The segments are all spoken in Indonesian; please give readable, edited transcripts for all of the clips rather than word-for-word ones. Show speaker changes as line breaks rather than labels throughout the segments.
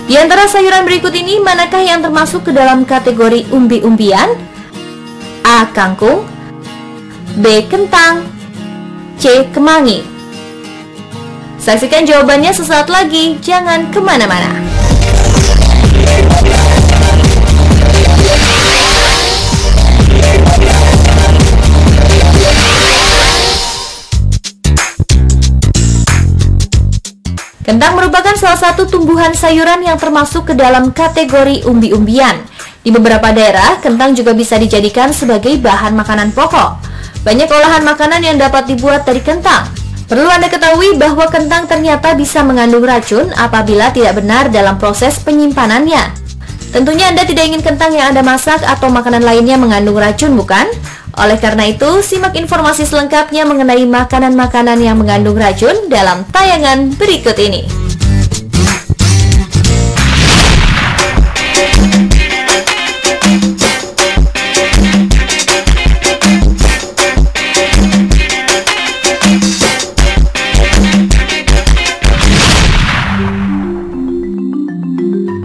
Di antara sayuran berikut ini, manakah yang termasuk ke dalam kategori umbi-umbian? A. Kangkung, B. Kentang, C. Kemangi. Saksikan jawabannya sesaat lagi, jangan kemana-mana. Kentang merupakan salah satu tumbuhan sayuran yang termasuk ke dalam kategori umbi-umbian. Di beberapa daerah, kentang juga bisa dijadikan sebagai bahan makanan pokok. Banyak olahan makanan yang dapat dibuat dari kentang. Perlu Anda ketahui bahwa kentang ternyata bisa mengandung racun apabila tidak benar dalam proses penyimpanannya. Tentunya Anda tidak ingin kentang yang Anda masak atau makanan lainnya mengandung racun, bukan? Oleh karena itu, simak informasi selengkapnya mengenai makanan-makanan yang mengandung racun dalam tayangan berikut ini.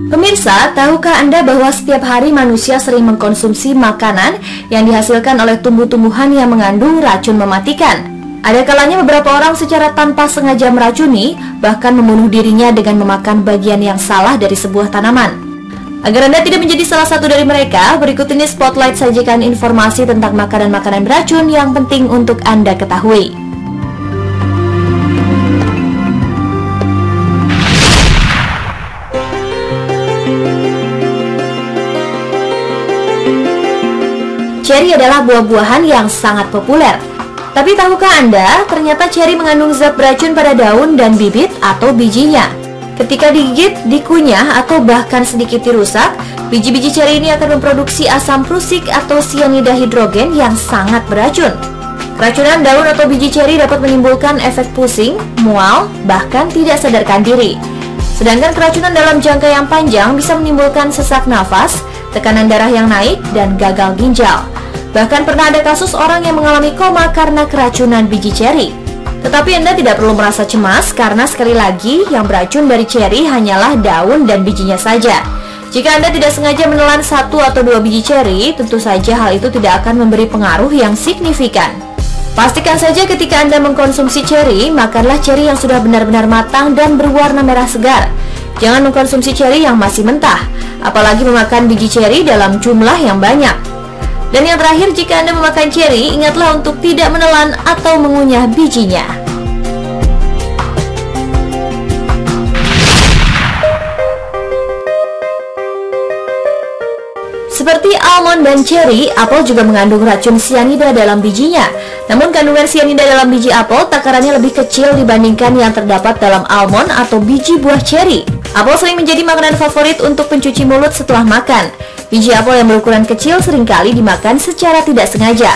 Pemirsa, tahukah Anda bahwa setiap hari manusia sering mengkonsumsi makanan yang dihasilkan oleh tumbuh-tumbuhan yang mengandung racun mematikan? Ada kalanya beberapa orang secara tanpa sengaja meracuni, bahkan membunuh dirinya dengan memakan bagian yang salah dari sebuah tanaman. Agar Anda tidak menjadi salah satu dari mereka, berikut ini Spotlight sajikan informasi tentang makanan-makanan beracun yang penting untuk Anda ketahui. Ceri adalah buah-buahan yang sangat populer. Tapi tahukah Anda, ternyata ceri mengandung zat beracun pada daun dan bibit atau bijinya. Ketika digigit, dikunyah, atau bahkan sedikit dirusak, biji-biji ceri ini akan memproduksi asam prusik atau sianida hidrogen yang sangat beracun. Keracunan daun atau biji ceri dapat menimbulkan efek pusing, mual, bahkan tidak sadarkan diri. Sedangkan keracunan dalam jangka yang panjang bisa menimbulkan sesak nafas, tekanan darah yang naik, dan gagal ginjal. Bahkan pernah ada kasus orang yang mengalami koma karena keracunan biji ceri. Tetapi Anda tidak perlu merasa cemas karena sekali lagi yang beracun dari ceri hanyalah daun dan bijinya saja. Jika Anda tidak sengaja menelan 1 atau 2 biji ceri, tentu saja hal itu tidak akan memberi pengaruh yang signifikan. Pastikan saja ketika Anda mengkonsumsi ceri, makanlah ceri yang sudah benar-benar matang dan berwarna merah segar. Jangan mengkonsumsi ceri yang masih mentah, apalagi memakan biji ceri dalam jumlah yang banyak. Dan yang terakhir, jika Anda memakan ceri, ingatlah untuk tidak menelan atau mengunyah bijinya. Seperti almond dan ceri, apel juga mengandung racun sianida dalam bijinya. Namun kandungan sianida dalam biji apel takarannya lebih kecil dibandingkan yang terdapat dalam almond atau biji buah ceri. Apel sering menjadi makanan favorit untuk pencuci mulut setelah makan. Biji apel yang berukuran kecil seringkali dimakan secara tidak sengaja.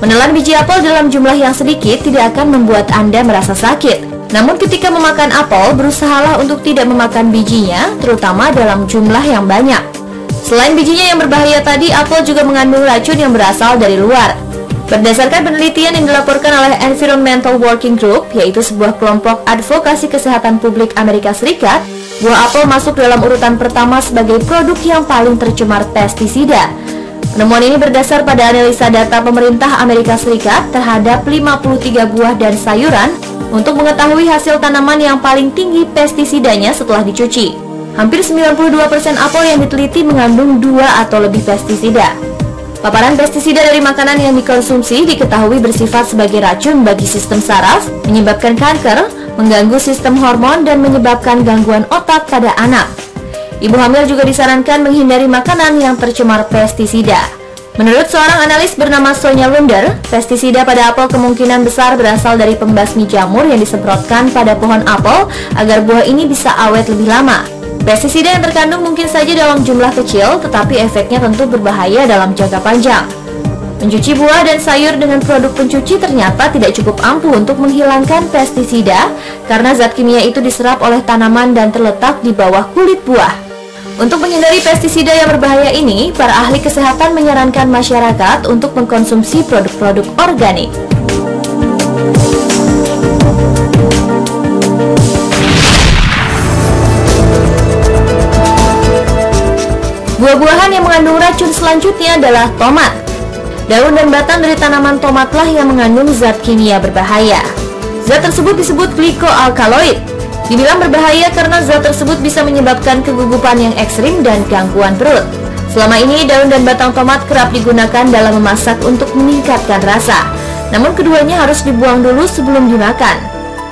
Menelan biji apel dalam jumlah yang sedikit tidak akan membuat Anda merasa sakit. Namun ketika memakan apel, berusahalah untuk tidak memakan bijinya, terutama dalam jumlah yang banyak. Selain bijinya yang berbahaya tadi, apel juga mengandung racun yang berasal dari luar. Berdasarkan penelitian yang dilaporkan oleh Environmental Working Group, yaitu sebuah kelompok advokasi kesehatan publik Amerika Serikat, buah apel masuk dalam urutan pertama sebagai produk yang paling tercemar pestisida. Penemuan ini berdasar pada analisa data pemerintah Amerika Serikat terhadap 53 buah dan sayuran untuk mengetahui hasil tanaman yang paling tinggi pestisidanya setelah dicuci. Hampir 92% apel yang diteliti mengandung 2 atau lebih pestisida. Paparan pestisida dari makanan yang dikonsumsi diketahui bersifat sebagai racun bagi sistem saraf, menyebabkan kanker, mengganggu sistem hormon, dan menyebabkan gangguan otak pada anak. Ibu hamil juga disarankan menghindari makanan yang tercemar pestisida. Menurut seorang analis bernama Sonia Lunder, pestisida pada apel kemungkinan besar berasal dari pembasmi jamur yang disemprotkan pada pohon apel agar buah ini bisa awet lebih lama. Pestisida yang terkandung mungkin saja dalam jumlah kecil, tetapi efeknya tentu berbahaya dalam jangka panjang. Mencuci buah dan sayur dengan produk pencuci ternyata tidak cukup ampuh untuk menghilangkan pestisida karena zat kimia itu diserap oleh tanaman dan terletak di bawah kulit buah. Untuk menghindari pestisida yang berbahaya ini, para ahli kesehatan menyarankan masyarakat untuk mengkonsumsi produk-produk organik. Buah-buahan yang mengandung racun selanjutnya adalah tomat. Daun dan batang dari tanaman tomatlah yang mengandung zat kimia berbahaya. Zat tersebut disebut glikoalkaloid. Dibilang berbahaya karena zat tersebut bisa menyebabkan kegugupan yang ekstrim dan gangguan perut. Selama ini daun dan batang tomat kerap digunakan dalam memasak untuk meningkatkan rasa. Namun keduanya harus dibuang dulu sebelum dimakan.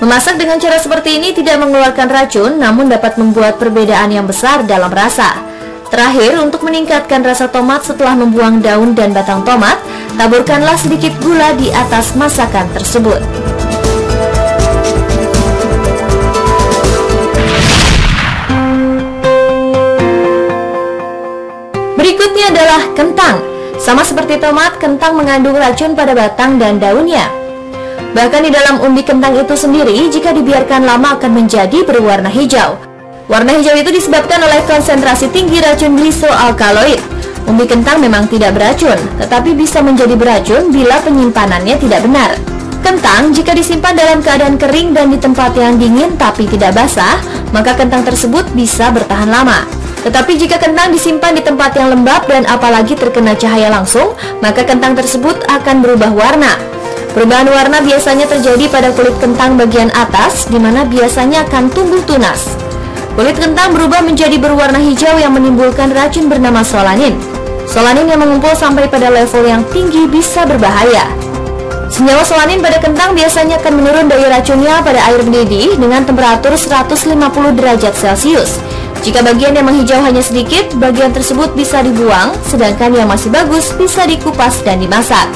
Memasak dengan cara seperti ini tidak mengeluarkan racun, namun dapat membuat perbedaan yang besar dalam rasa. Terakhir, untuk meningkatkan rasa tomat setelah membuang daun dan batang tomat, taburkanlah sedikit gula di atas masakan tersebut. Berikutnya adalah kentang. Sama seperti tomat, kentang mengandung racun pada batang dan daunnya. Bahkan di dalam umbi kentang itu sendiri, jika dibiarkan lama akan menjadi berwarna hijau. Warna hijau itu disebabkan oleh konsentrasi tinggi racun glikoalkaloid. Umbi kentang memang tidak beracun, tetapi bisa menjadi beracun bila penyimpanannya tidak benar. Kentang jika disimpan dalam keadaan kering dan di tempat yang dingin tapi tidak basah, maka kentang tersebut bisa bertahan lama. Tetapi jika kentang disimpan di tempat yang lembab dan apalagi terkena cahaya langsung, maka kentang tersebut akan berubah warna. Perubahan warna biasanya terjadi pada kulit kentang bagian atas, di mana biasanya akan tumbuh tunas. Kulit kentang berubah menjadi berwarna hijau yang menimbulkan racun bernama solanin. Solanin yang mengumpul sampai pada level yang tinggi bisa berbahaya. Senyawa solanin pada kentang biasanya akan menurun daya racunnya pada air mendidih dengan temperatur 150 derajat Celcius. Jika bagian yang menghijau hanya sedikit, bagian tersebut bisa dibuang, sedangkan yang masih bagus bisa dikupas dan dimasak.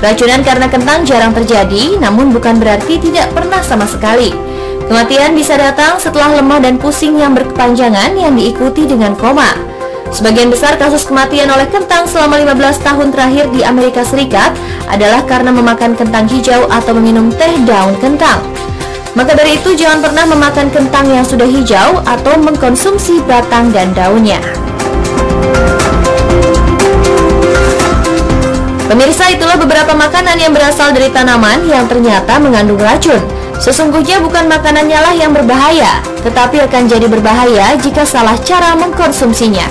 Racunan karena kentang jarang terjadi, namun bukan berarti tidak pernah sama sekali. Kematian bisa datang setelah lemah dan pusing yang berkepanjangan yang diikuti dengan koma. Sebagian besar kasus kematian oleh kentang selama 15 tahun terakhir di Amerika Serikat adalah karena memakan kentang hijau atau meminum teh daun kentang. Maka dari itu jangan pernah memakan kentang yang sudah hijau atau mengkonsumsi batang dan daunnya. Pemirsa, itulah beberapa makanan yang berasal dari tanaman yang ternyata mengandung racun. Sesungguhnya bukan makanannya lah yang berbahaya, tetapi akan jadi berbahaya jika salah cara mengkonsumsinya.